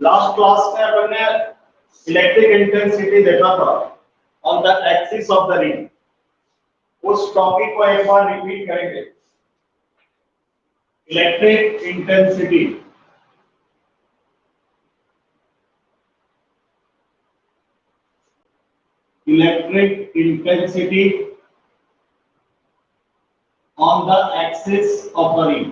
Last class में अपन ने electric intensity देखा था on the axis of the ring. उस टॉपिक को एक बार रिपीट करेंगे। Electric intensity on the axis of the ring.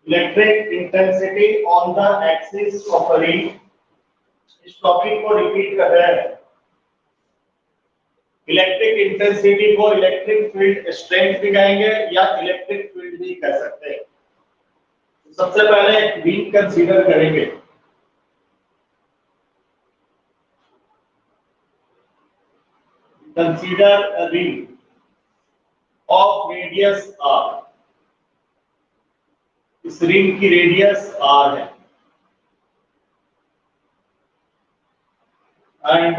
Electric intensity on the axis of the ring, इस topic को रिपीट कर रहे हैं। इलेक्ट्रिक इंटेंसिटी को इलेक्ट्रिक फील्ड स्ट्रेंथ भी कहेंगे या इलेक्ट्रिक फील्ड भी कह सकते हैं। सबसे पहले एक रिंग कंसीडर करेंगे। Consider a ring of radius r. इस रिंग की रेडियस r है and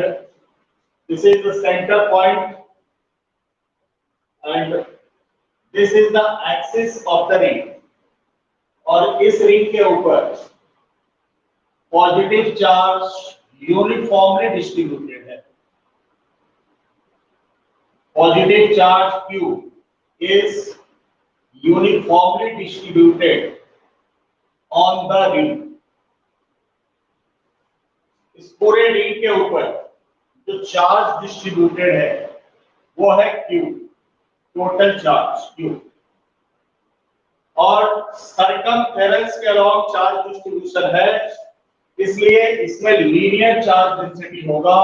this is the center point and this is the axis of the ring. और इस रिंग के ऊपर पॉजिटिव चार्ज यूनिफॉर्मली डिस्ट्रीब्यूटेड है। Positive charge Q is uniformly distributed on the ring. इस पूरे ring के ऊपर जो चार्ज डिस्ट्रीब्यूटेड है वो है Q, टोटल चार्ज Q। और सरकमफेरेंस के अलॉन्ग चार्ज डिस्ट्रीब्यूशन है, इसलिए इसमें लीनियर चार्ज डेंसिटी होगा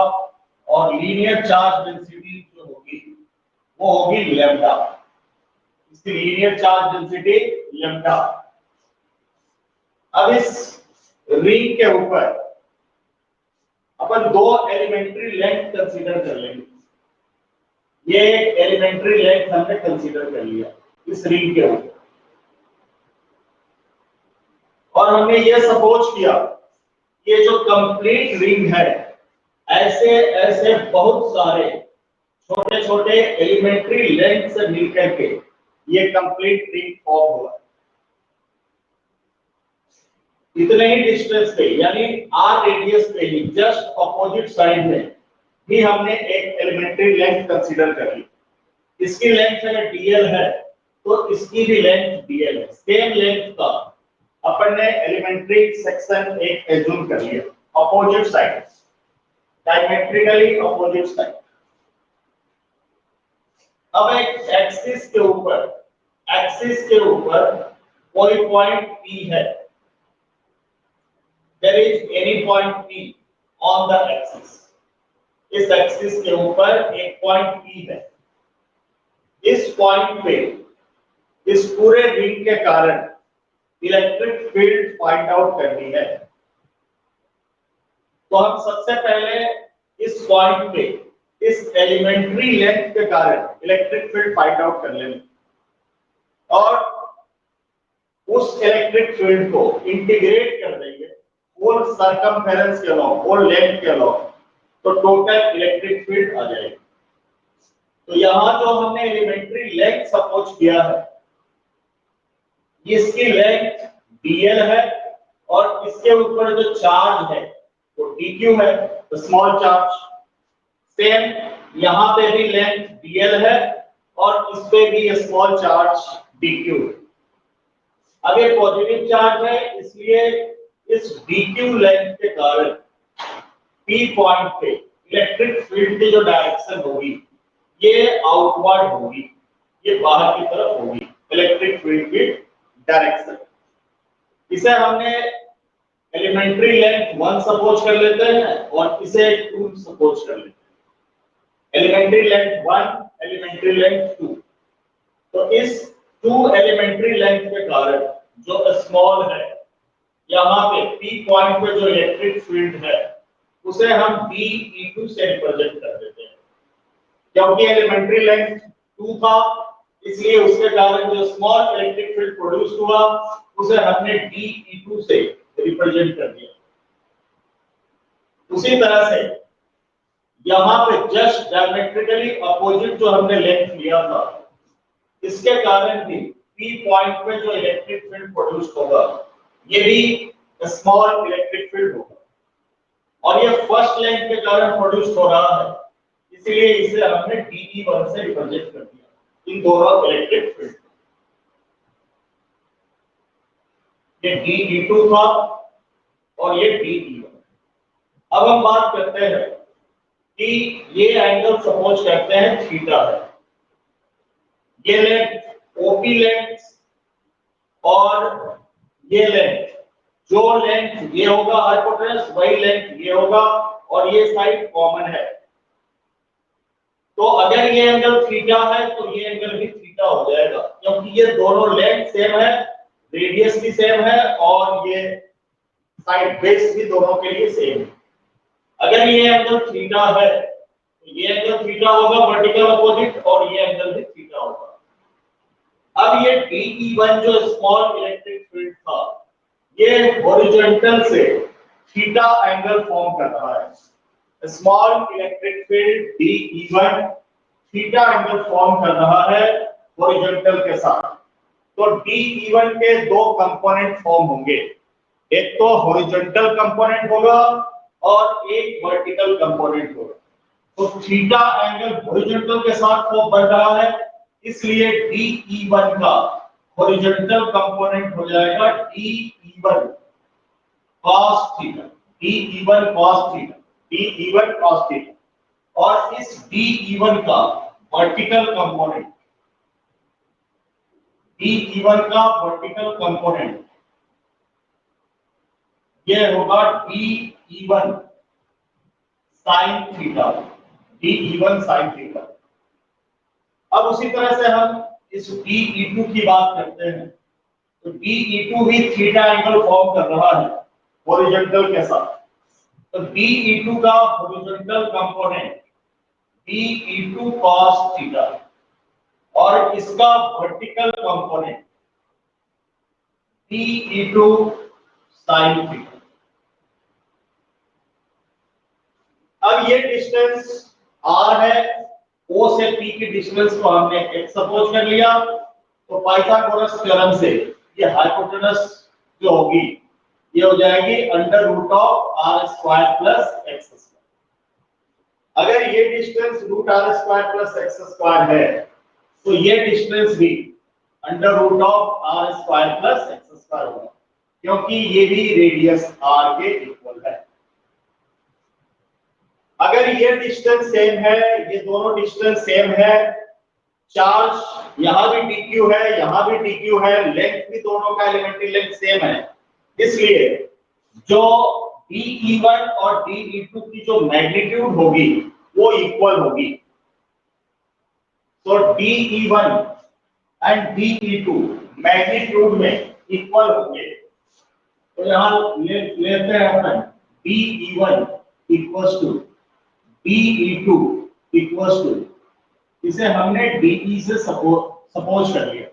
और लीनियर चार्ज डेंसिटी जो होगी वो होगी लैम्डा। इसकी लीनियर चार्ज डेंसिटी लैम्डा। अब इस रिंग के ऊपर अपन दो एलिमेंट्री लेंथ कंसीडर कर लेंगे। ये एक एलिमेंट्री लेंथ हमने कंसीडर कर लिया इस रिंग के ऊपर और हमने ये सपोज किया ये जो कंप्लीट रिंग है ऐसे ऐसे बहुत सारे छोटे छोटे एलिमेंट्री लेंथ से मिलकर के ये कंप्लीट रिंग फॉर्म हुआ। इतने ही डिस्टेंस पे यानी r रेडियस पे ही जस्ट अपोजिट साइड में भी हमने एक एलिमेंट्री लेंथ कंसीडर कर ली। इसकी लेंथ अगर dl है तो इसकी भी लेंथ dl है। सेम लेंथ का अपन ने एलिमेंट्री सेक्शन एक एज्यूम कर लिया opposite side, diametrically opposite side. अब एक एक्सिस के ऊपर कोई पॉइंट P है। There is any point P on the axis. इस एक्सिस के ऊपर एक पॉइंट P है। इस पॉइंट पे इस पूरे रिंग के कारण इलेक्ट्रिक फील्ड फाइंड आउट करनी है। तो हम सबसे पहले इस पॉइंट पे इस एलिमेंट्री लेंथ के कारण इलेक्ट्रिक फील्ड फाइंड आउट कर लेंगे और उस इलेक्ट्रिक फील्ड को इंटीग्रेट कर देंगे होल सरकमफेरेंस के अलॉन्ग, होल लेंथ के अलॉन्ग, तो टोटल इलेक्ट्रिक फील्ड आ जाएगी। तो यहां जो हमने एलिमेंट्री लेंथ सपोज किया है इसकी लेंथ dl है और इसके ऊपर जो चार्ज है वो dq है, तो स्मॉल चार्ज। सेम यहां पे भी लेंथ dl है और इस पे भी स्मॉल चार्ज dq। अब ये पॉजिटिव चार्ज है इसलिए इस dq लेंथ के कारण p पॉइंट पे इलेक्ट्रिक फील्ड की जो डायरेक्शन होगी ये आउटवर्ड होगी, ये बाहर की तरफ होगी इलेक्ट्रिक फील्ड की डायरेक्शन। इसे हमने एलिमेंट्री लेंथ 1 सपोज कर लेते हैं और इसे 2 सपोज कर लेते हैं। Elementary length 1, elementary length 2। तो इस 2 एलिमेंट्री लेंथ के कारण जो स्मॉल है यहाँ पे P पॉइंट पे जो इलेक्ट्रिक फील्ड है उसे हम d(E2) से रिप्रेजेंट कर देते हैं। क्योंकि एलिमेंट्री लेंथ 2 था इसलिए उसके कारण जो स्मॉल इलेक्ट्रिक फील्ड प्रोड्यूस हुआ उसे हमने d(E2) से रिप्रेजेंट कर दिया। उसी तरह से यहाँ पे जस्ट डायमेट्रिकली अपोजिट जो हमने लेंथ लिया था, इसके कारण भी P पॉइंट पे जो इलेक्ट्रिक फील्ड प्रोड्यूस होगा ये भी स्मॉल इलेक्ट्रिक फील्ड होगा, और ये फर्स्ट लेंथ के कारण प्रोड्यूस हो रहा है, इसलिए इसे हमने DE1 से रिप्रेजेंट कर दिया इन दोनों इलेक्ट्रिक फील्ड। ये DE2 था और ये DE1। अब हम बात करते हैं कि ये एंगल सपोज करते हैं थीटा है, ये लेंथ OP लेंथ और ये लेंथ, जो लेंथ ये होगा हाइपोटेनस वही लेंथ ये होगा, और ये साइड कॉमन है। तो अगर ये एंगल थीटा है तो ये एंगल भी थीटा हो जाएगा, क्योंकि ये दोनों लेंथ सेम है, रेडियस भी सेम है, और ये साइड बेस भी दोनों के लिए सेम है। अगर ये एंगल थीटा है तो ये एंगल थीटा होगा वर्टिकल अपोजिट, और ये एंगल भी थीटा होगा। अब ये DE1 जो स्मॉल इलेक्ट्रिक फील्ड था, ये हॉरिजॉन्टल से थीटा एंगल फॉर्म कर रहा है। Small electric field DE1 theta angle form कर रहा है हॉरिजॉन्टल के साथ। तो DE1 के दो कंपोनेंट फॉर्म होंगे, एक तो हॉरिजॉन्टल कंपोनेंट होगा और एक वर्टिकल कंपोनेंट होगा। तो थीटा एंगल हॉरिजॉन्टल के साथ फॉर्म बन रहा है, इसलिए DE1 का हॉरिजॉन्टल कंपोनेंट हो जाएगा DE1 cos theta, DE1 cos theta, DE1 cos theta, और इस DE1 का वर्टिकल कंपोनेंट, DE1 का वर्टिकल कंपोनेंट ये होगा DE1 sin theta, DE1 sin theta. अब उसी तरह से हम इस DE2 की बात करते हैं, तो DE2 भी थीटा एंगल फॉर्म कर रहा है हॉरिजॉन्टल के साथ। तो DE2 का horizontal component DE2 cos theta, और इसका vertical component DE2 sin theta. अब ये डिस्टेंस r है, O से P की डिस्टेंस को हमने x सपोज कर लिया, तो पाइथागोरस थ्योरम से ये हाइपोटेनस जो होगी ये हो जाएगी under root of r square plus x square. अगर ये distance root r square plus x square है तो ये डिस्टेंस भी under root of r square plus x square होगा, क्योंकि ये भी रेडियस r के इक्वल है। अगर ये डिस्टेंस सेम है, ये दोनों डिस्टेंस सेम है, चार्ज यहां भी dq है, यहां भी dq है, लेंथ भी दोनों का एलिमेंट्री लेंथ सेम है, इसलिए जो DE1 और DE2 की जो मैग्नीट्यूड होगी वो इक्वल होगी। तो DE1 एंड DE2 मैग्नीट्यूड में इक्वल होंगे। तो यहां लेते हैं अपन DE1 equals to DE2 equals to, इसे हमने DE से सपोज कर लिया,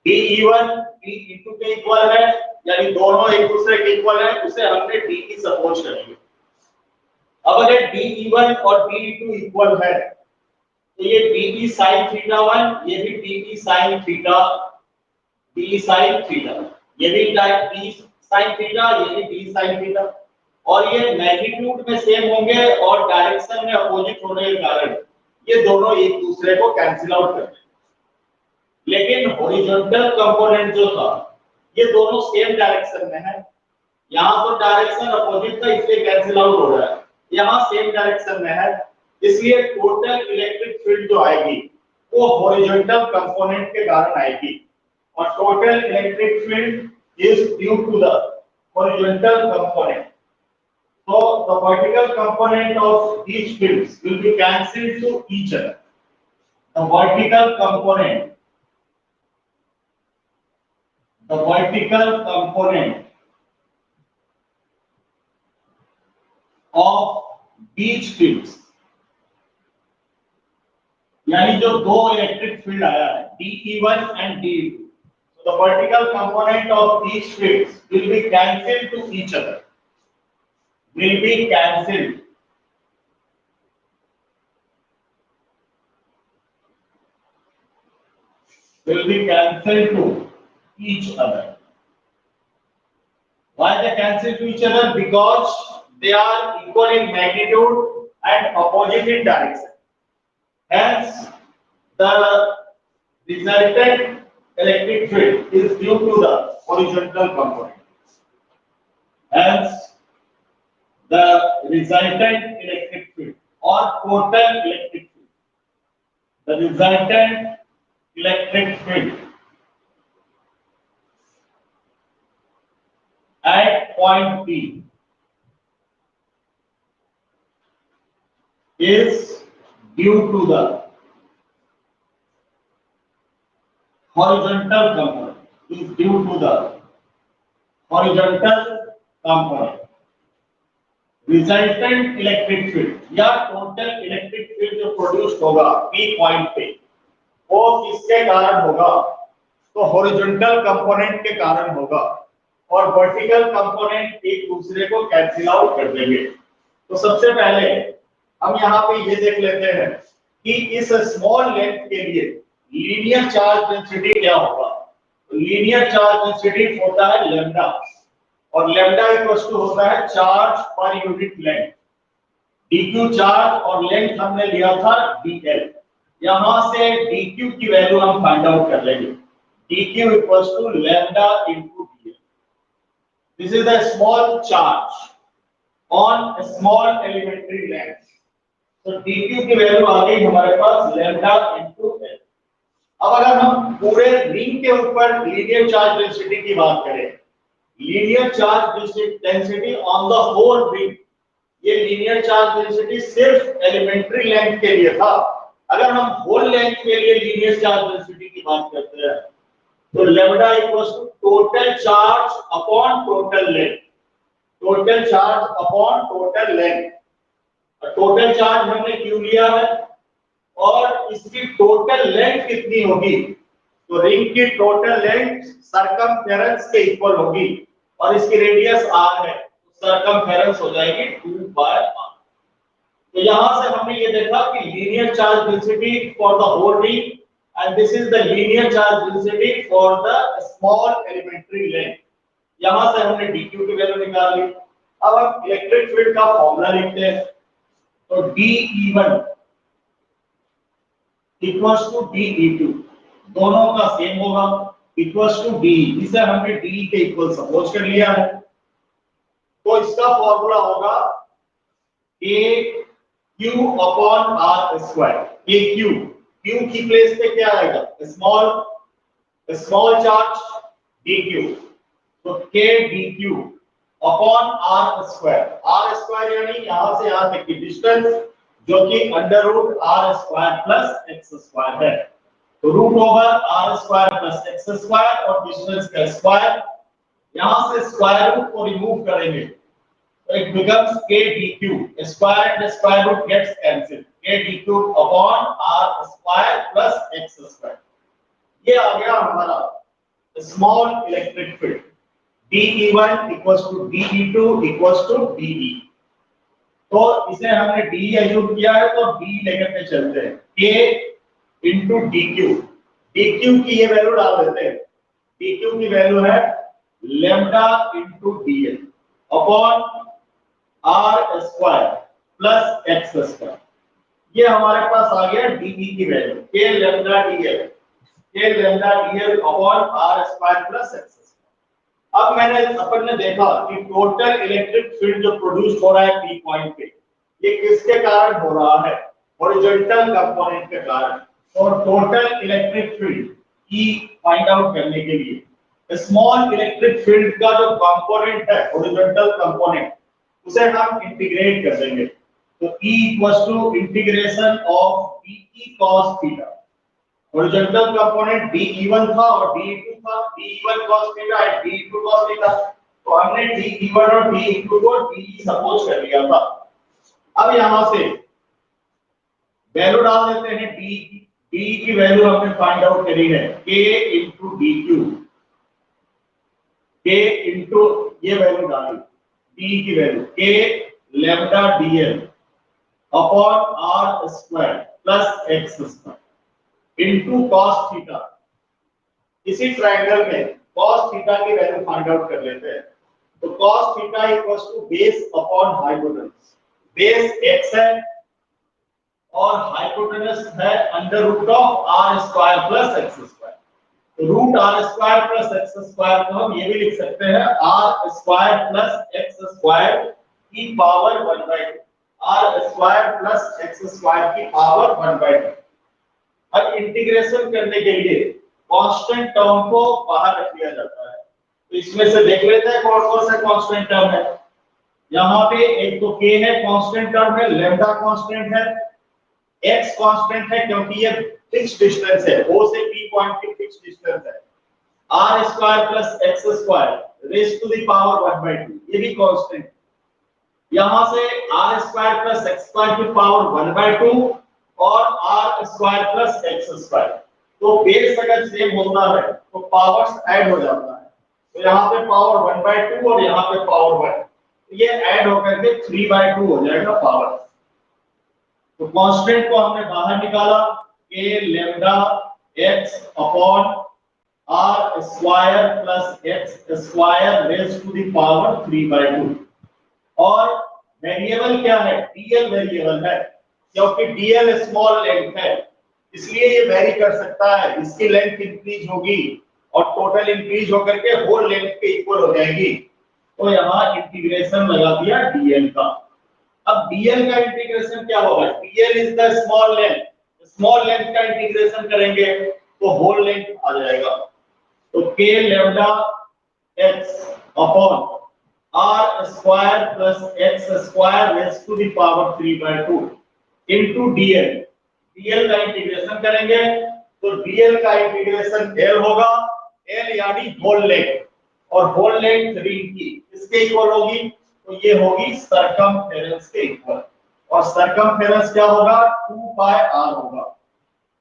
DE1 DE2 के इक्वल है, यानी दोनों एक दूसरे के इक्वल है, उसे हमने DE सपोज कर लिया। अब अगर DE1 और DE2 इक्वल है तो ये DE sin थीटा 1, ये भी DE sin theta, DE sin theta, ये भी DE sin थीटा, ये भी DE sin थीटा, और ये मैग्नीट्यूड में सेम होंगे और डायरेक्शन में अपोजिट होने के कारण ये दोनों एक दूसरे को कैंसिल आउट करते हैं। लेकिन हॉरिजॉन्टल कंपोनेंट जो था ये दोनों सेम डायरेक्शन में है, यहाँ तो डायरेक्शन अपोजिट था इसलिए कैंसिल आउट हो रहा है, यहाँ सेम डायरेक्शन में है, इसलिए टोटल इलेक्ट्रिक फील्ड जो आएगी वो हॉरिजॉन्टल कंपोनेंट के कारण आएगी, और total electric field is due to the horizontal component. So the vertical component of these fields will be cancelled to each other. The vertical component of these fields, यानी जो दो इलेक्ट्रिक फील्ड आया है DE1 and DE2, so the vertical component of these fields will be cancelled to each other. Will be cancelled will be cancelled to each other. Why they cancel to each other? Because they are equal in magnitude and opposite in direction. Hence, the resultant electric field is due to the horizontal component. Hence, the resultant electric field or total electric field. The resultant electric field at point P is due to the horizontal component. Is due to the horizontal component. Resultant electric field या total electric field जो produce होगा P point पे वो किसके कारण होगा? तो horizontal component के कारण होगा और वर्टिकल कंपोनेंट एक दूसरे को कैंसिल आउट कर देंगे। तो सबसे पहले हम यहाँ पे ये देख लेते हैं कि इस स्मॉल लेंथ के लिए लीनियर चार्ज डेंसिटी क्या होगा। तो लीनियर चार्ज डेंसिटी होता है लैम्डा और लैम्डा इक्वल टू होता है charge per unit length. dq charge और लेंथ हमने लिया था dl। यहां से dq की वैल्यू हम फाइंड आउट कर लेंगे। dq equal to lambda into dl। This is the small charge on a small elementary length। तो dq की वैल्यू आ गई हमारे पास लैम्डा इनटू l। अब अगर हम पूरे रिंग के ऊपर लीनियर चार्ज डेंसिटी की बात करें, linear charge density on the whole ring, ये लीनियर चार्ज डेंसिटी सिर्फ एलिमेंट्री लेंथ के लिए था। अगर हम होल लेंथ के लिए लीनियर चार्ज डेंसिटी की बात करते हैं तो lambda equals to total charge upon total length. Total charge upon total length. Total charge हमने क्यों लिया है और इसकी टोटल लेंथ कितनी होगी? तो रिंग की टोटल लेंथ सरकमफेरेंस के इक्वल होगी और इसकी रेडियस r है, तो सरकमफेरेंस हो जाएगी 2/r। तो यहां से हमने ये देखा कि linear charge density for the whole ring and this is the linear charge density for the small elementary length. यहां से हमने dq की वैल्यू निकाल ली। अब हम इलेक्ट्रिक फील्ड का फॉर्मूला लिखते हैं। तो dE1 इक्वल्स टू dE2 दोनों का सेम होगा इक्वल्स टू डी। इसे हमने डी के इक्वल सपोज कर लिया है। तो इसका फॉर्मूला होगा q upon r square. q की प्लेस पे क्या आएगा? Small charge dq। तो k dq upon r square यानी यहां से यहां तक की डिस्टेंस जो कि under root r square plus x square है। तो root over r square plus x square और डिस्टेंस का स्क्वायर, यहां से स्क्वायर रूट को रिमूव करेंगे तो it becomes k dq। Square and square root gets cancel. k dq upon r square plus x square. ये आ गया हमारा small electric field. dE1 equals to dE2 equals to dE। तो इसे हमने d एज्यूम किया है तो d लेकर के चलते हैं। k into dq। dq की ये वैल्यू डाल देते हैं। dq की वैल्यू है lambda into dl upon r square plus x square. ये हमारे पास आ गया dE की value k lambda dl upon r square plus x square. अब अपन ने देखा कि टोटल इलेक्ट्रिक फील्ड जो प्रोड्यूस हो रहा है पी पॉइंट पे, ये किसके कारण हो रहा है? हॉरिजॉन्टल कंपोनेंट के कारण। और total electric field E find out करने के लिए स्मॉल इलेक्ट्रिक फील्ड का जो कंपोनेंट है हॉरिजॉन्टल कंपोनेंट, उसे हम इंटीग्रेट कर देंगे। तो E equals to integration of dE cos theta. Horizontal component dE1 था और dE2 था। dE1 cos थीटा और dE2 cos थीटा। तो हमने dE1 और dE2 को dE सपोज कर लिया था। अब यहां से वैल्यू डाल देते हैं d की वैल्यू हमने फाइंड आउट करी है k into dq। k into ये वैल्यू डाली d की value k lambda dl upon r square plus x square into cos theta. इसी ट्रायंगल में cos थीटा की वैल्यू फाइंड आउट कर लेते हैं। तो cos theta equals to base upon hypotenuse. Base x है और हाइपोटेनस है under root of r square plus x square. Root r square plus x square को हम ये भी लिख सकते हैं r square plus x square की power 1/2, r square plus x square की पावर 1/2। अब इंटीग्रेशन करने के लिए कांस्टेंट टर्म को बाहर रख लिया जाता है। तो इसमें से देख लेते हैं कौन कौन सा कांस्टेंट टर्म है। यहाँ पे एक तो k है कांस्टेंट टर्म है, लैम्डा कांस्टेंट है, x कांस्टेंट है क्योंकि ये फिक्स्ड डिस्टेंस है, o से p पॉइंट की फिक्स्ड डिस्टेंस है, r square plus x square raise to the power 1/2 ये भी कांस्टेंट। यहां से r square plus x square की पावर 1/2 और r square plus x square. तो बेस अगर सेम होता है तो पावर्स ऐड हो जाता है। तो यहाँ पे पावर 1/2 और यहाँ पे पावर 1, ये ऐड होकर के 3/2 हो जाएगा पावर। तो कांस्टेंट को हमने बाहर निकाला k lambda x upon r square plus x square raise to the power 3/2। और वेरिएबल क्या है, dl वेरिएबल है क्योंकि dl स्मॉल लेंथ है इसलिए ये वेरी कर सकता है। इसकी लेंथ इंक्रीज होगी और टोटल इंक्रीज होकर के होल लेंथ के इक्वल हो जाएगी। तो यहाँ इंटीग्रेशन लगा दिया dl का। अब dl का इंटीग्रेशन क्या होगा, dl is the small length, small length का इंटीग्रेशन करेंगे तो होल लेंथ आ जाएगा। तो k lambda x upon r square plus x square raise to the power 3/2 into dl। dl का इंटीग्रेशन करेंगे तो dl का इंटीग्रेशन l होगा, l यानी होल लेंथ, और होल लेंथ रिंग की इसके इक्वल होगी तो ये होगी सरकमफेरेंस के इक्वल। और सरकमफेरेंस क्या होगा, 2 पाई r होगा।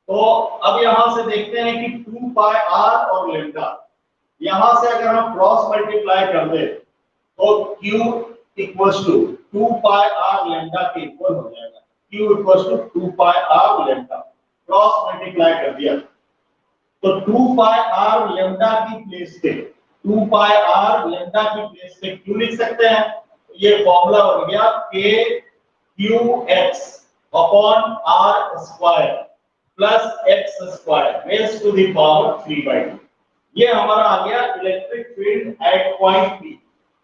तो अब यहां से देखते हैं कि 2 पाई r और लैम्डा, यहां से अगर हम क्रॉस मल्टीप्लाई कर दे तो q equals to 2 pi r lambda के इक्वल हो जाएगा। q equals to 2 pi r lambda, cross multiply कर दिया तो 2 पाई r लैम्डा की प्लेस पे 2 पाई r लैम्डा की प्लेस पे q लिख सकते हैं। ये फॉर्मूला बन गया k qx upon r square plus x square raise to the power 3/2। ये हमारा आ गया electric field at point P।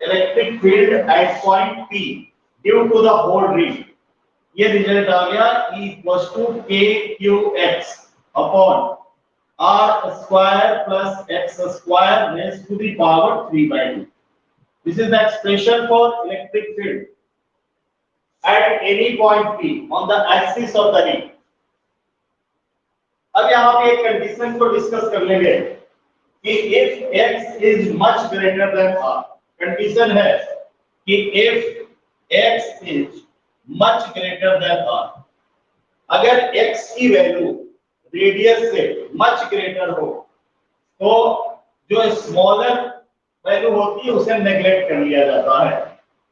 Electric field at point P due to the whole ring, ये रिजल्ट आ गया E equals to kqx upon r square plus x square raise to the power 3/2। This is the expression for electric field at any point P on the axis of the ring। अब यहाँ पे एक condition को discuss कर लेंगे कि if x is much greater than r, condition है कि if x is much greater than r, अगर x की वैल्यू रेडियस से much greater हो तो जो स्मॉलर वैल्यू होती है उसे नेग्लेक्ट कर लिया जाता है।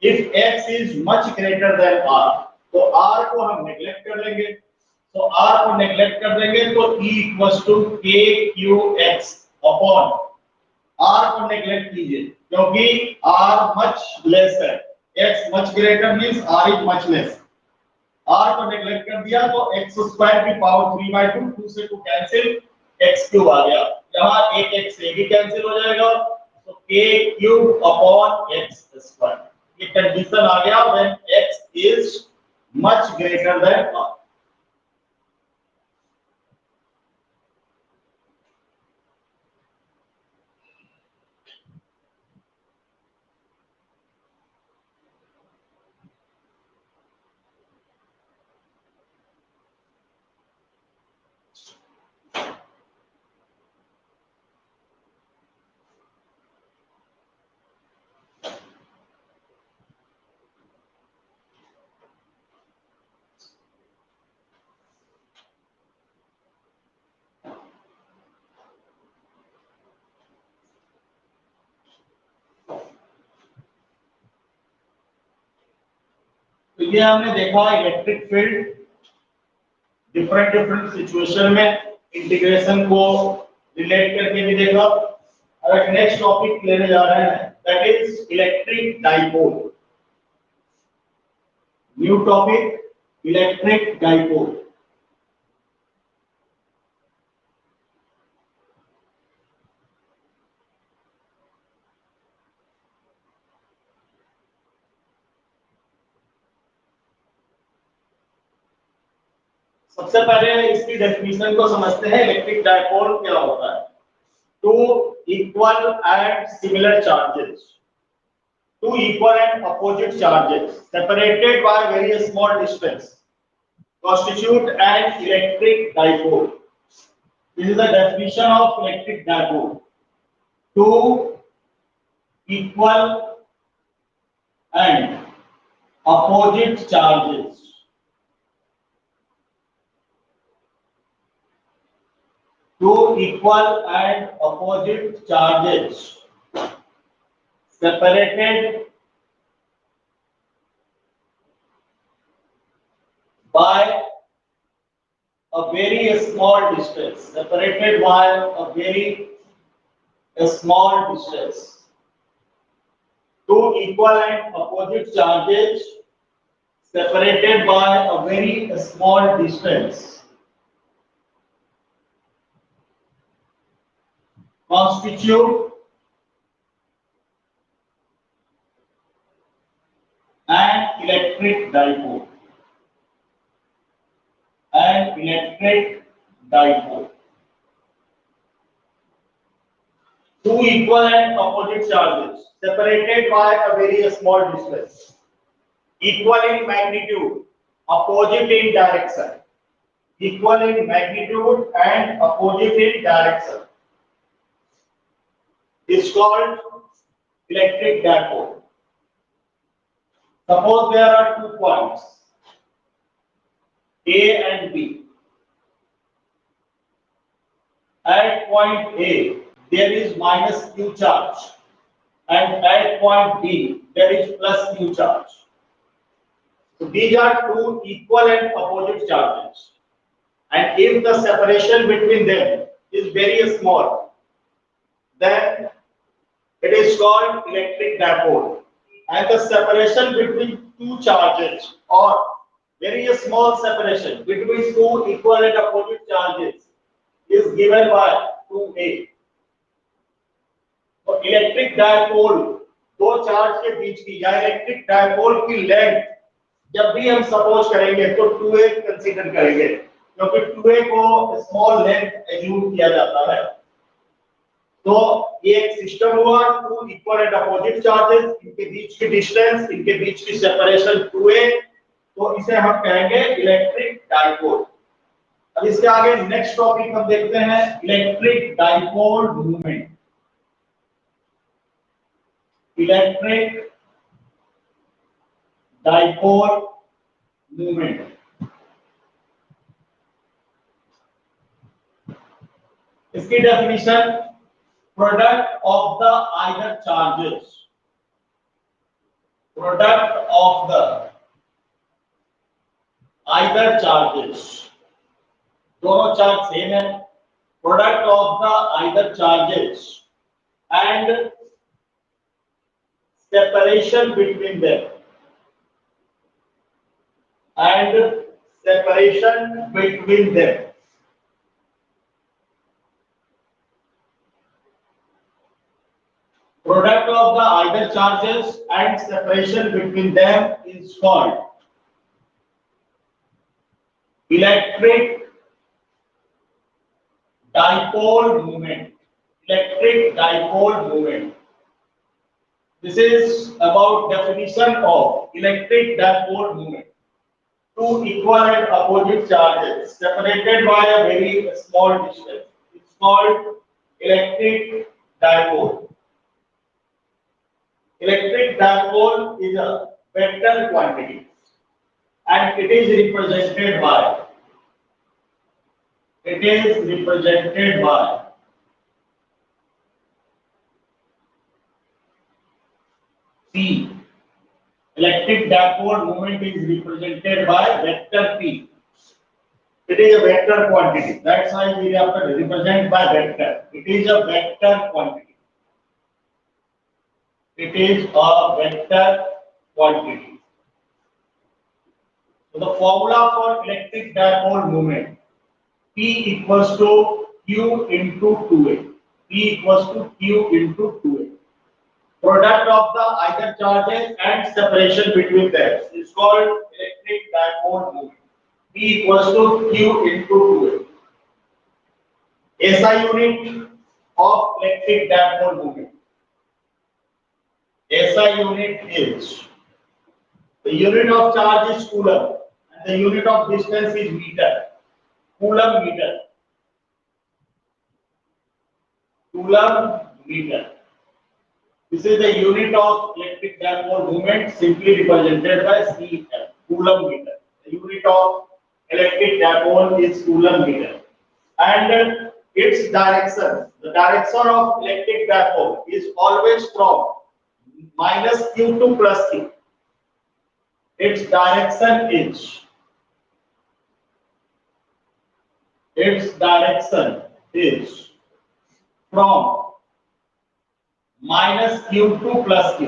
if x is much greater than r तो r को हम नेग्लेक्ट कर लेंगे। तो r को नेग्लेक्ट कर देंगे तो E equals to kqx upon r को नेग्लेक्ट कीजिए क्योंकि r मच लेस है, x much greater means r is much less. r को नेग्लेक्ट कर दिया तो x स्क्वायर की पावर 3/2, 2 से 2 कैंसिल, x क्यूब आ गया। यहां एक x से भी कैंसिल हो जाएगा तो k cube upon x square. ये कंडीशन आ गया when x is much greater than r। तो ये हमने देखा इलेक्ट्रिक फील्ड डिफरेंट सिचुएशन में इंटीग्रेशन को रिलेट करके भी देखा। अब नेक्स्ट टॉपिक लेने जा रहे हैं, that is electric dipole. New topic, electric dipole. सबसे पहले इसकी डेफिनेशन को समझते हैं। इलेक्ट्रिक डाइपोल क्या होता है? Two equal and similar charges, two equal and opposite charges separated by very small distance constitute an electric dipole. This is the definition of electric dipole. Two equal and opposite charges separated by a very small distance, two equal and opposite charges separated by a very small distance constitute an electric dipole. Two equal and opposite charges separated by a very small distance, equal in magnitude, opposite in direction. Equal in magnitude and opposite in direction is called electric dipole. Suppose there are two points A and B. At point A there is minus q charge, and at point B there is plus q charge. So these are two equal and opposite charges, and if the separation between them is very small, then it is called electric dipole. And the separation between two charges, or very small separation between two equal and opposite charges, is given by 2a. तो electric dipole, दो charge के बीच की या electric dipole की length जब भी हम suppose करेंगे तो 2a कंसीडर करेंगे, क्योंकि 2a को स्मॉल लेंथ एज्यूम किया जाता है। तो ये एक सिस्टम हुआ, two equal and opposite charges, इनके बीच की डिस्टेंस, इनके बीच की सेपरेशन 2a, तो इसे हम कहेंगे इलेक्ट्रिक डाइपोल। अब इसके आगे नेक्स्ट टॉपिक हम देखते हैं, electric dipole movement. Electric dipole movement इसकी definition, product of the either charges, दोनों चार्ज सेम है, product of the either charges and separation between them, product of the either charges and separation between them is called electric dipole moment. This is about definition of electric dipole moment. Two equal and opposite charges separated by a very small distance. It's called electric dipole. Electric dipole is a vector quantity, and it is represented by P. Electric dipole moment is represented by vector P. It is a vector quantity. That's why we have to represent by vector. It is a vector quantity. It is a vector quantity. So the formula for electric dipole moment, P equals to Q into 2A. P equals to Q into 2A. Product of the either charges and separation between them is called electric dipole moment. P equals to Q into 2A. SI unit of electric dipole moment. SI unit is the unit of charge is coulomb and the unit of distance is meter. Coulomb meter. Coulomb meter. This is the unit of electric dipole moment, simply represented by CF, coulomb meter. The unit of electric dipole is coulomb meter. And its direction, the direction of electric dipole is always from minus Q to plus Q. Its direction is from minus Q two plus Q.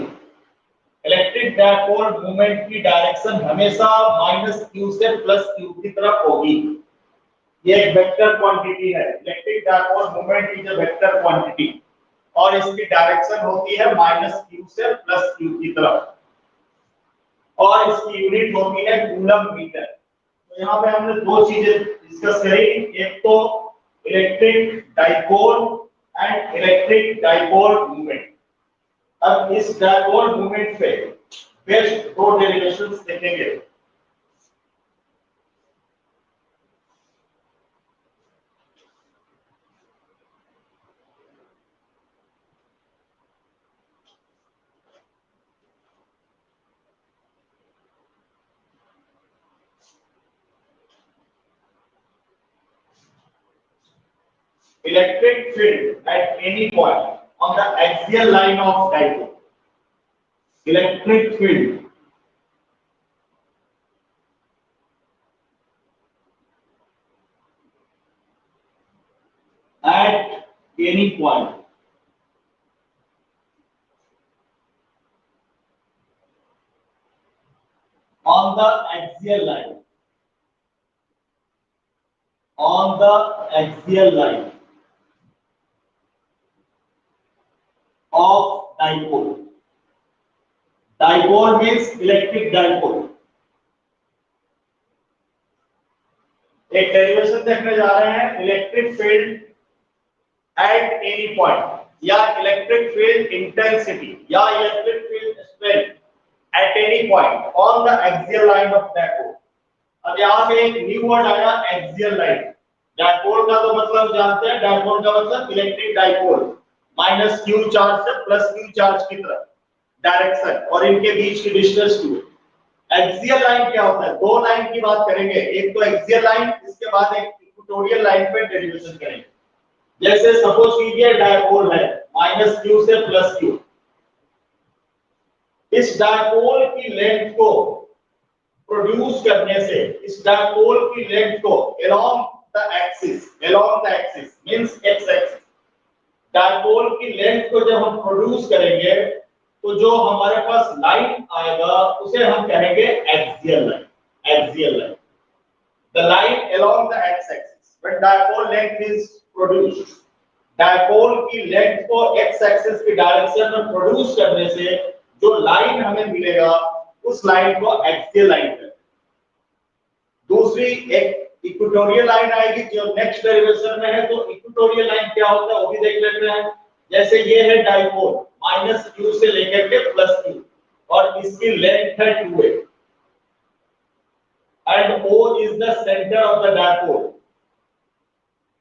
Electric dipole movement की direction हमेशा minus Q से plus Q की तरफ होगी. ये एक vector quantity है. Electric dipole movement is a vector quantity और इसकी डायरेक्शन होती है माइनस Q से प्लस Q की तरफ और इसकी यूनिट होती है कूलम मीटर. तो यहाँ पे हमने दो चीजें डिस्कस करी. एक तो electric dipole and electric dipole movement. अब इस डायपोल मूवमेंट पे बेस्ट दो डेरिवेशंस देखेंगे. Electric field at any point on the axial line of dipole. Electric field at any point on the axial line of dipole. Dipole means electric dipole. एक derivation देखने जा रहे हैं. Electric field at any point या electric field intensity या electric field strength at any point on the axial line of dipole. अब यहाँ पे एक न्यू वर्ड आया, एक्सियल लाइन. डायपोल का तो मतलब जानते हैं. डायपोल का मतलब electric dipole, minus Q charge से प्लस Q चार्ज की तरफ डायरेक्शन और इनके बीच की डिस्टेंस 2. एक्सियल लाइन क्या होता है? दो लाइन की बात करेंगे. एक तो एक्सियल लाइन, इसके बाद एक इक्वेटोरियल लाइन पे डेरिवेशन करेंगे. जैसे सपोज कीजिए डायपोल है माइनस Q से प्लस Q. इस डायपोल की लेंथ को प्रोड्यूस करने से, इस डायपोल की लेंथ को along the axis means x axis, dipole की लेंथ को जब हम प्रोड्यूस करेंगे तो जो हमारे पास लाइन आएगा उसे हम कहेंगे axial line. Axial line, the line along the x axis. When dipole length is produced, dipole की लेंथ को x axis की डायरेक्शन में प्रोड्यूस करने से जो लाइन हमें मिलेगा उस लाइन को एक्सियल लाइन कहते हैं. दूसरी एक इक्वेटोरियल लाइन आएगी जो नेक्स्ट डेरिवेशन में है. तो इक्वेटोरियल लाइन क्या होता है वो भी देख लेते हैं. जैसे ये है डायपोल माइनस Q से लेकर के प्लस Q और इसकी लेंथ है 2a and O is the center of the dipole.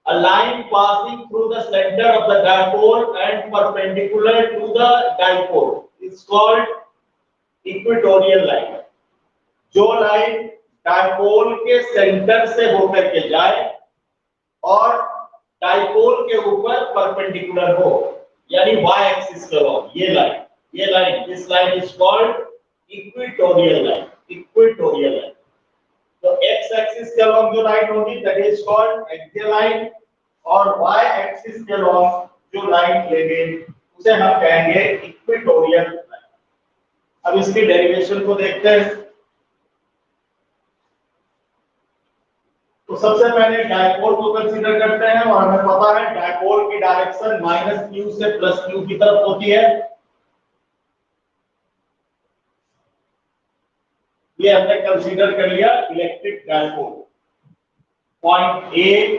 A line passing through the center of the dipole and perpendicular to the dipole is called equatorial line. जो line dipole के centre से होकर के जाए और dipole के ऊपर perpendicular हो, यानी y एक्सिस पे हो. ये line, this line is called equatorial line. Equatorial line. तो x एक्सिस के अलॉन्ग जो लाइन होगी that is called axial line, और y एक्सिस के अलॉन्ग जो लाइन लेंगे उसे हम कहेंगे इक्वेटोरियल लाइन। अब इसकी डेरिवेशन को देखते हैं। तो सबसे पहले डायपोल को कंसीडर करते हैं, और हमें पता है डायपोल की डायरेक्शन -q से +q की तरफ होती है। ये हमने कंसीडर कर लिया electric dipole, point A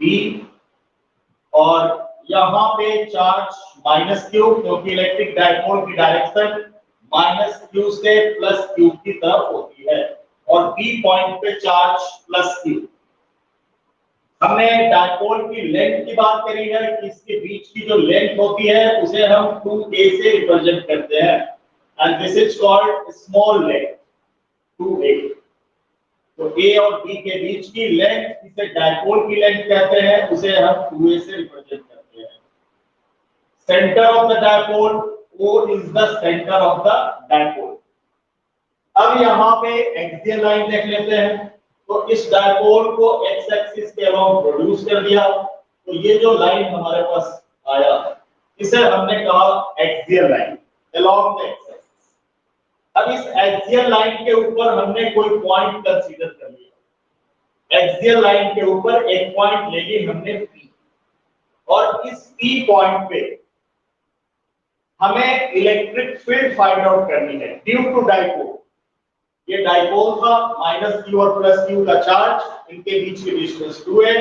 B, और यहां पे चार्ज -q, क्योंकि इलेक्ट्रिक डायपोल की डायरेक्शन -q से +q की तरफ होती है, और बी पॉइंट पे चार्ज +q। हमने डायपोल की लेंथ की बात करी है कि इसके बीच की जो लेंथ होती है उसे हम 2a से रिप्रेजेंट करते हैं, and this is called small length 2a। तो a और b के बीच की लेंथ, जिसे डायपोल की लेंथ कहते हैं, उसे हम 2a से रिप्रेजेंट करते हैं। Centre of the dipole, O is the centre of the dipole. अब यहाँ पे एक्सियल लाइन देख लेते हैं। तो इस डायपोल को x एक्सिस के अलॉन्ग प्रोड्यूस कर दिया, तो ये जो लाइन हमारे पास आया इसे हमने कहा axial line along the x axis. अब इस एक्सियल लाइन के ऊपर हमने कोई पॉइंट कंसीडर कर लिया। एक्सियल लाइन के ऊपर एक पॉइंट ले ली हमने P, और इस P पॉइंट पे हमें इलेक्ट्रिक फील्ड फाइंड आउट करनी है ड्यू टू डायपोल। ये डायपोल था, -q और +q का चार्ज, इनके बीच की डिस्टेंस 2 है।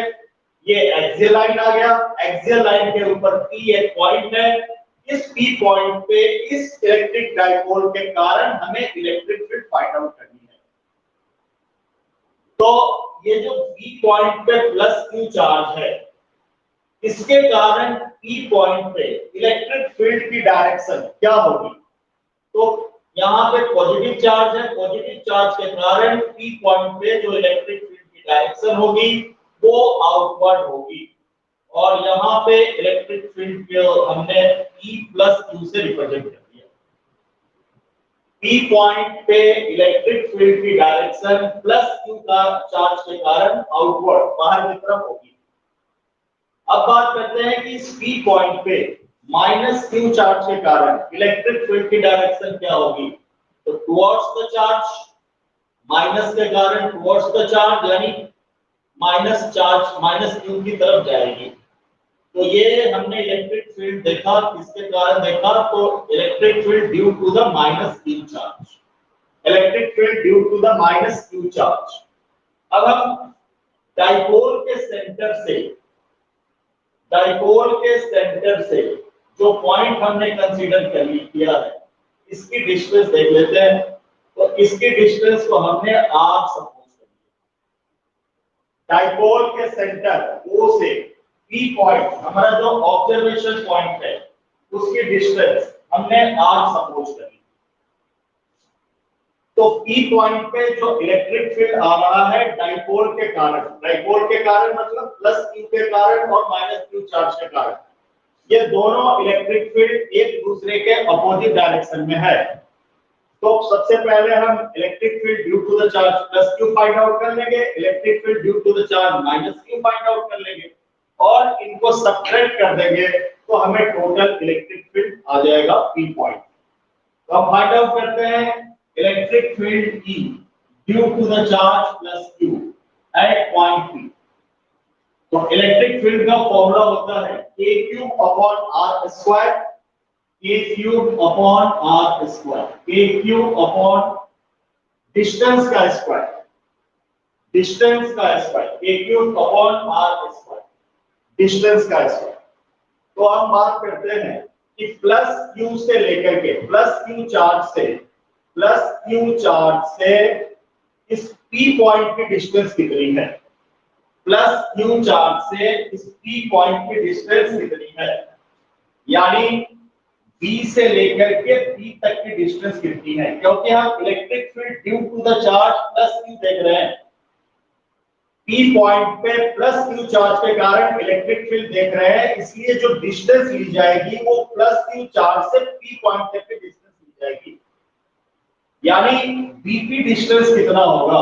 ये एक्सियल लाइन आ गया, एक्सियल लाइन के ऊपर P एक पॉइंट है। इस P पॉइंट पे इस इलेक्ट्रिक डायपोल के कारण हमें इलेक्ट्रिक फील्ड फाइंड आउट करनी है। तो ये जो P पॉइंट पे +q चार्ज है, इसके कारण P पॉइंट पे इलेक्ट्रिक फील्ड की डायरेक्शन क्या होगी? तो यहाँ पे पॉजिटिव चार्ज है, पॉजिटिव चार्ज के कारण P पॉइंट पे जो इलेक्ट्रिक फील्ड की डायरेक्शन होगी वो आउटवर्ड होगी, और यहाँ पे इलेक्ट्रिक फील्ड को हमने P + q से रिप्रेजेंट कर दिया। P पॉइंट पे इलेक्ट्रिक फील्ड की डायरेक्शन +q का चार्ज के कारण आउटवर्ड, बाहर की तरफ होगी। अब बात करते हैं कि इस P पॉइंट पे -q चार्ज के कारण इलेक्ट्रिक फील्ड की डायरेक्शन क्या होगी? तो टुवर्ड्स द चार्ज, माइनस के कारण टुवर्ड्स द चार्ज, यानी माइनस चार्ज -q की तरफ जाएगी। तो ये हमने इलेक्ट्रिक फील्ड देखा, किसके कारण देखा? तो electric field due to the -q charge, electric field due to the -q charge. अब हम डायपोल के सेंटर से जो पॉइंट हमने कंसीडर कर किया है, इसकी डिस्टेंस देख लेते हैं। तो इसकी डिस्टेंस को हमने r सपोज कर लिया। डायपोल के सेंटर O से P पॉइंट, हमारा जो ऑब्जर्वेशन पॉइंट है, उसकी डिस्टेंस हमने r सपोज कर ली। तो P पॉइंट पे जो इलेक्ट्रिक फील्ड आ रहा है डायपोल के कारण मतलब +q के कारण और -q चार्ज के कारण, ये दोनों इलेक्ट्रिक फील्ड एक दूसरे के अपोजिट डायरेक्शन में है। तो सबसे पहले हम electric field due to the charge +q find out कर लेंगे, electric field due to the charge -q find out कर लेंगे, और इनको सब्ट्रैक्ट कर देंगे तो हमें टोटल इलेक्ट्रिक फील्ड आ जाएगा P पॉइंट। तो हम फाइंड आउट करते हैं electric field E due to the charge +q at point P। तो इलेक्ट्रिक फील्ड का फॉर्मूला होता है k³ upon r square, k³ upon r square, k³ upon distance का square, k³ upon r square, distance का square. तो हम बात करते हैं कि +q से लेकर के +q चार्ज से इस P पॉइंट की डिस्टेंस कितनी है? +q चार्ज से इस P पॉइंट की डिस्टेंस कितनी है? यानी B से लेकर के P तक की डिस्टेंस कितनी है? क्योंकि हम electric field due to the charge +q देख रहे हैं, P पॉइंट पे +q चार्ज के कारण इलेक्ट्रिक फील्ड देख रहे हैं, इसलिए जो डिस्टेंस ली जाएगी वो +q चार्ज से P पॉइंट तक की डिस्टेंस ली जाएगी। यानी BP डिस्टेंस कितना होगा?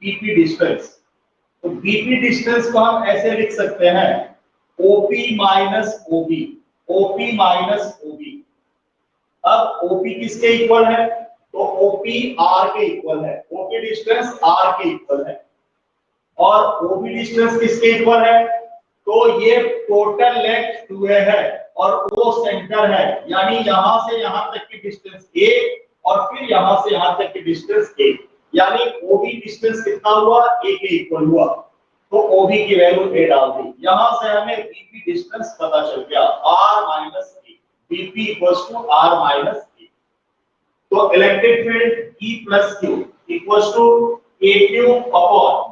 BP distance. तो बीपी डिस्टेंस को हम ऐसे लिख सकते हैं ओपी माइनस ओबी, ओपी माइनस ओबी। अब ओपी किसके इक्वल है? तो ओपी आर के इक्वल है, ओपी डिस्टेंस आर के इक्वल है। और ओबी डिस्टेंस किसके इक्वल है? तो ये टोटल लेंथ 2a है और वो सेंटर है, यानी यहां से यहां तक की डिस्टेंस a और फिर यहां से यहां तक की डिस्टेंस a, यानी ओबी डिस्टेंस कितना हुआ? a के इक्वल हुआ। तो ओबी की वैल्यू a डाल दी। यहां से हमें बीपी डिस्टेंस पता चल गया r minus a, BP equals to r minus a। तो electric field E plus Q equals to a cube upon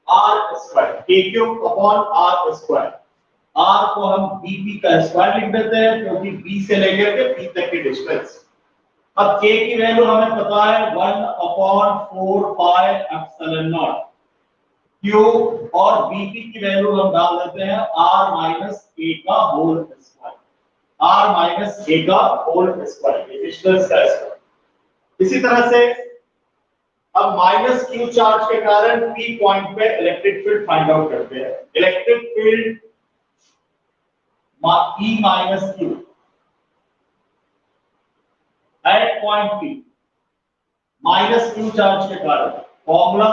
r square, a cube upon r square. r को हम bp का स्क्वायर लिख देते हैं क्योंकि b से लेकर के p तक की डिस्टेंस। अब k की वैल्यू हमें पता है 1 upon 4 pi epsilon naught q, और bp की वैल्यू हम डाल देते हैं r माइनस a का whole square, r minus a का होल स्क्वायर, डिस्टेंस का स्क्वायर। इसी तरह से अब माइनस q चार्ज के कारण p पॉइंट पे इलेक्ट्रिक फील्ड फाइंड आउट करते हैं। Electric field E minus q at point p minus q charge के कारण फॉर्मूला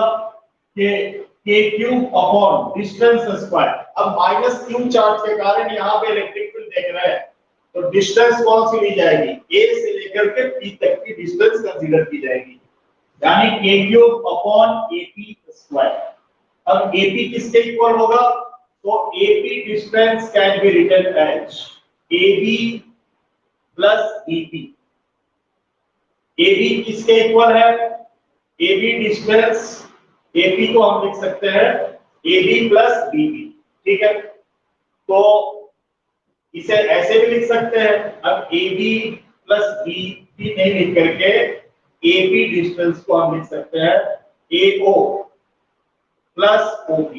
के क्यूब अपॉन डिस्टेंस स्क्वायर। अब माइनस q चार्ज के कारण यहाँ पे इलेक्ट्रिक फील्ड देख रहे हैं, तो डिस्टेंस कौन सी ली जाएगी? a से लेकर के p तक की डिस्टेंस कंसीडर की जाएगी, यानी k cube upon ap square. अब ap किसके इक्वल होगा? तो ap distance can be written as ab plus bp। ab किसके इक्वल है? ab डिस्टेंस, ap को हम लिख सकते हैं ab प्लस bp, ठीक है। तो इसे ऐसे भी लिख सकते हैं, अब ab प्लस bp नहीं लिख करके ab डिस्टेंस को हम लिख सकते हैं ao plus OP,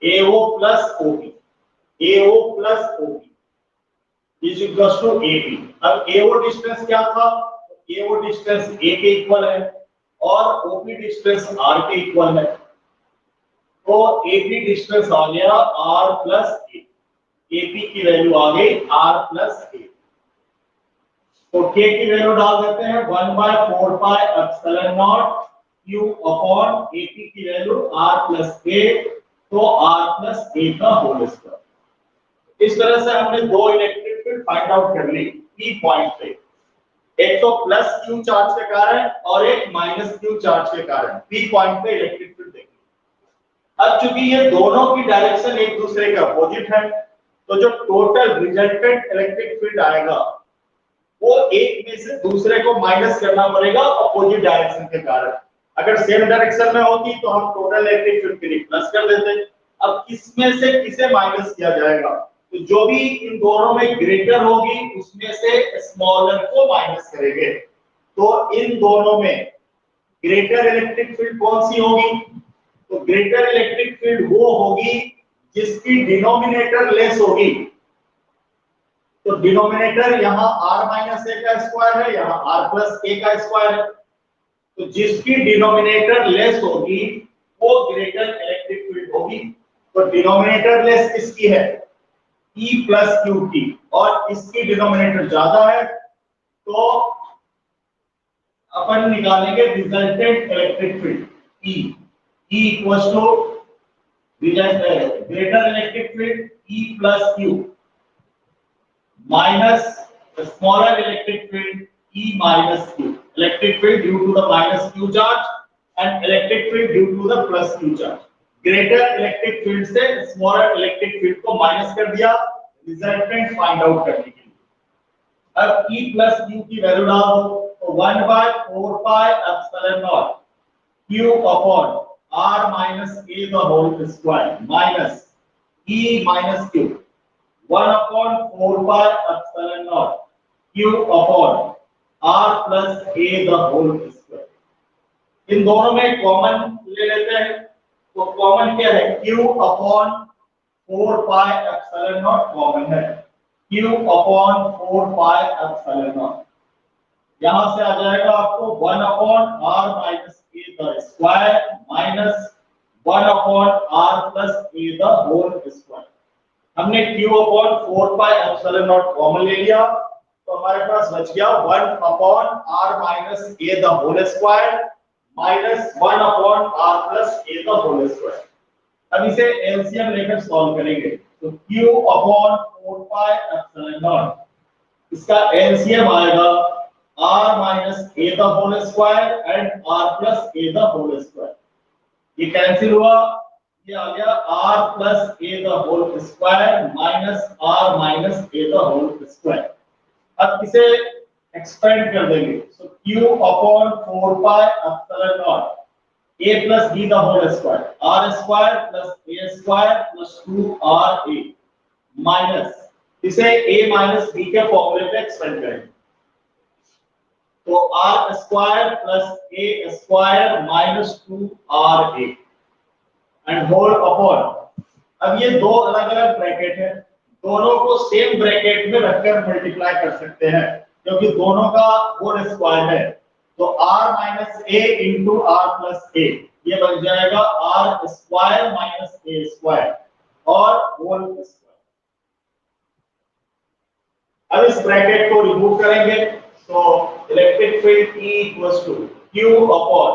AO plus OP, AO plus OP is equal to AP। अब AO डिस्टेंस क्या था? AO डिस्टेंस A के इक्वल है और OP डिस्टेंस R के इक्वल है। तो AP डिस्टेंस आ गया R प्लस A, AP की वैल्यू आ गई R प्लस A। तो K की वैल्यू डाल देते हैं 1/4 pi epsilon naught Q upon AP की वैल्यू R प्लस A, तो R प्लस A का होल स्क्वायर। इस तरह से हमने दो इलेक्ट्रिक फील्ड फाइंड आउट कर ली P पॉइंट पे, एक तो प्लस Q चार्ज के कारण और एक माइनस Q चार्ज के कारण P पॉइंट पे इलेक्ट्रिक फील्ड देखी। अब चूंकि ये दोनों की डायरेक्शन एक दूसरे के अपोजिट है, तो जो टोटल रिजल्टेंट इलेक्ट्रिक फील्ड आएगा वो एक में से दूसरे को माइनस करना पड़ेगा अपोजिट डायरेक्शन के कारण। अगर सेम डायरेक्शन में होती तो हम टोटल इलेक्ट्रिक फील्ड के लिए प्लस कर देते। अब किसमें से किसे माइनस किया जाएगा? तो जो भी इन दोनों में ग्रेटर होगी उसमें से स्मॉलर को माइनस करेंगे। तो इन दोनों में ग्रेटर इलेक्ट्रिक फील्ड कौन सी होगी? तो ग्रेटर इलेक्ट्रिक फील्ड वो होगी जिसकी डिनोमिनेटर लेस होगी। तो डिनोमिनेटर यहाँ r माइनस a का स्क्वायर है, यहाँ r प्लस a का स्क्वायर है। तो जिसकी डिनोमिनेटर लेस होगी वो ग्रेटर इलेक्ट्रिक फील्ड होगी। तो डिनोमिनेटर लेस किसकी है? E प्लस Q की, और इसकी डिनोमिनेटर ज्यादा है तो अपन निकालेंगे resultant electric field E। E equals to greater electric field E plus Q minus the smaller electric field E minus Q. Electric field due to the minus Q charge and electric field due to the plus Q charge. Greater electric field से smaller electric field को minus कर दिया resultant find out करने के लिए। अब E plus Q की value डाल दो, तो 1/4 pi epsilon naught Q upon R minus A the whole square minus E minus Q 1/4 pi epsilon naught Q upon R plus A the whole square। इन दोनों में कॉमन ले लेते हैं, तो कॉमन क्या है? Q upon 4 pi epsilon naught common है, Q upon 4 pi epsilon naught। यहां से आ जाएगा आपको 1/R minus A the square minus 1 upon r plus a the whole square. हमने q upon 4 pi epsilon naught common ले लिया, तो हमारे पास बच गया 1 upon r minus a the whole square minus 1 upon r plus a the whole square. अब इसे एलसीएम लेकर सॉल्व करेंगे, तो q upon 4 pi epsilon naught, इसका एलसीएम आएगा r minus a the whole square and r plus a the whole square. ये cancel हुआ, ये आ गया r plus a the whole square minus r minus a the whole square. अब इसे expand कर देंगे, so q upon 4 pi epsilon naught a plus b the whole square, r square plus a square plus 2ra minus, इसे a minus b के फॉर्मूले पे expand करेंगे, तो r square plus a square minus 2ra and whole upon, अब ये दो अलग अलग ब्रैकेट है, दोनों को सेम ब्रैकेट में रखकर मल्टीप्लाई कर सकते हैं क्योंकि दोनों का होल स्क्वायर है, तो r minus a into r plus a, ये बन जाएगा r square minus a square और होल स्क्वायर। अब इस ब्रैकेट को रिमूव करेंगे, तो electric field E equals to q upon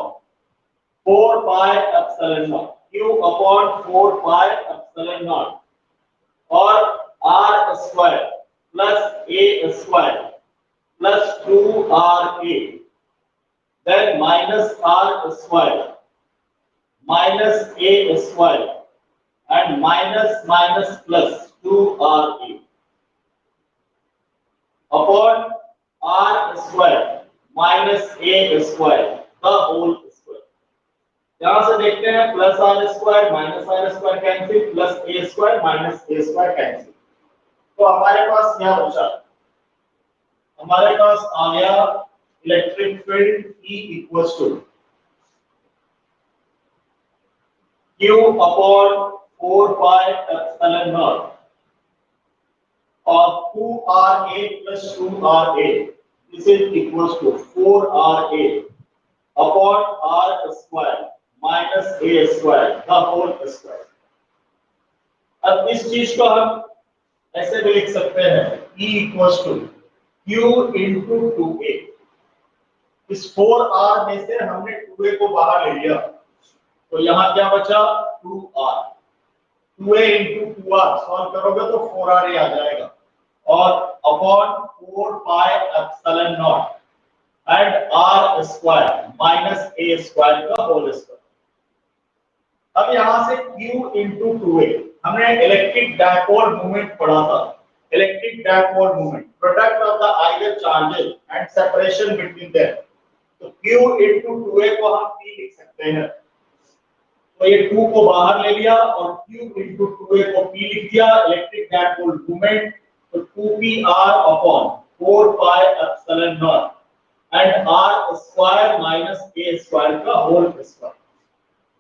4 pi epsilon naught, q upon 4 pi epsilon naught और r square plus a square plus 2ra, then minus r square minus a square and minus minus plus 2ra upon r square minus a square the whole square। यहां से देखते हैं plus r square minus r square cancel, plus a square minus a square cancel, तो हमारे पास क्या बचा, हमारे पास आ गया electric field E equals to q upon 4 pi epsilon naught और 2ra plus 2ra, this is equals to 4ra upon r square minus a square the whole square। अब इस चीज को हम ऐसे भी लिख सकते हैं E equals to q into 2a, इस 4r में से हमने 2a को बाहर ले लिया, तो यहाँ क्या बचा 2r, 2a into 2r solve करोगे तो 4ra आ जाएगा और upon 4 pi epsilon not and r square minus a square का होल स्क्वायर। अब यहां से q into 2a, हमने इलेक्ट्रिक डायपोल मोमेंट पढ़ा था, electric dipole moment product of the either charges and separation between them, तो q into 2a को हम p लिख सकते हैं, तो ये 2 को बाहर ले लिया और q into 2a को p लिख दिया, इलेक्ट्रिक डायपोल मोमेंट, तो 2pr upon 4 pi epsilon naught and r square minus a square का होल स्क्वायर।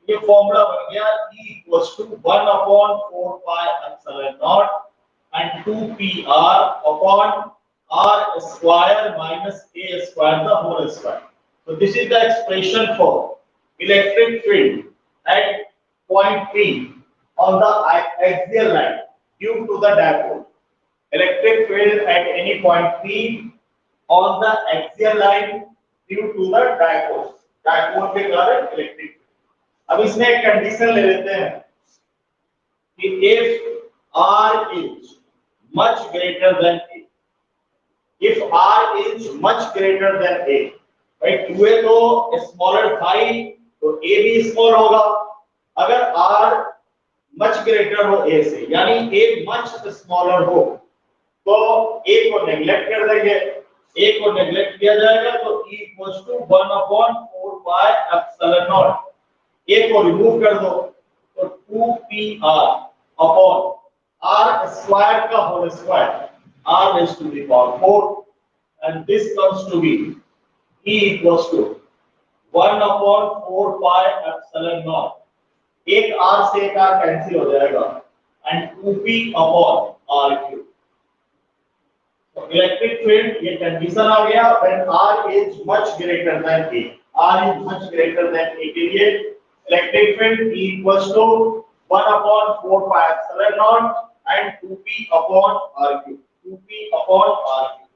ये फॉर्मूला बन गया E equals to 1 upon 4 pi epsilon naught and 2pr upon r square minus a square the whole square। So this is the expression for electric field at point P on the axial line due to the dipole। Electric field at any point P on the axial line due to the dipole, dipole के कारण electric. अब इसमें एक condition ले लेते हैं कि if r is much greater than a, if r is much greater than a, भाई 2a तो स्मॉलर था ही, तो a भी स्मॉल होगा, अगर r मच ग्रेटर हो a से, यानी a मच स्मॉलर हो, तो a को नेग्लेक्ट कर देंगे, a को नेग्लेक्ट किया जाएगा, तो E equals to 1 upon 4 pi epsilon naught, a को रिमूव कर दो, तो 2pr अपॉन r स्क्वायर का whole square, r raise to the power 4 and this comes to be E equals to 1 upon 4 pi epsilon naught, एक r से एक r cancel हो जाएगा and 2p upon r cube. Electric field ये condition आ गया when r is much greater than a, r is much greater than a के लिए electric field E equals to 1 upon 4 pi epsilon naught and 2p upon r cube, 2p upon r cube.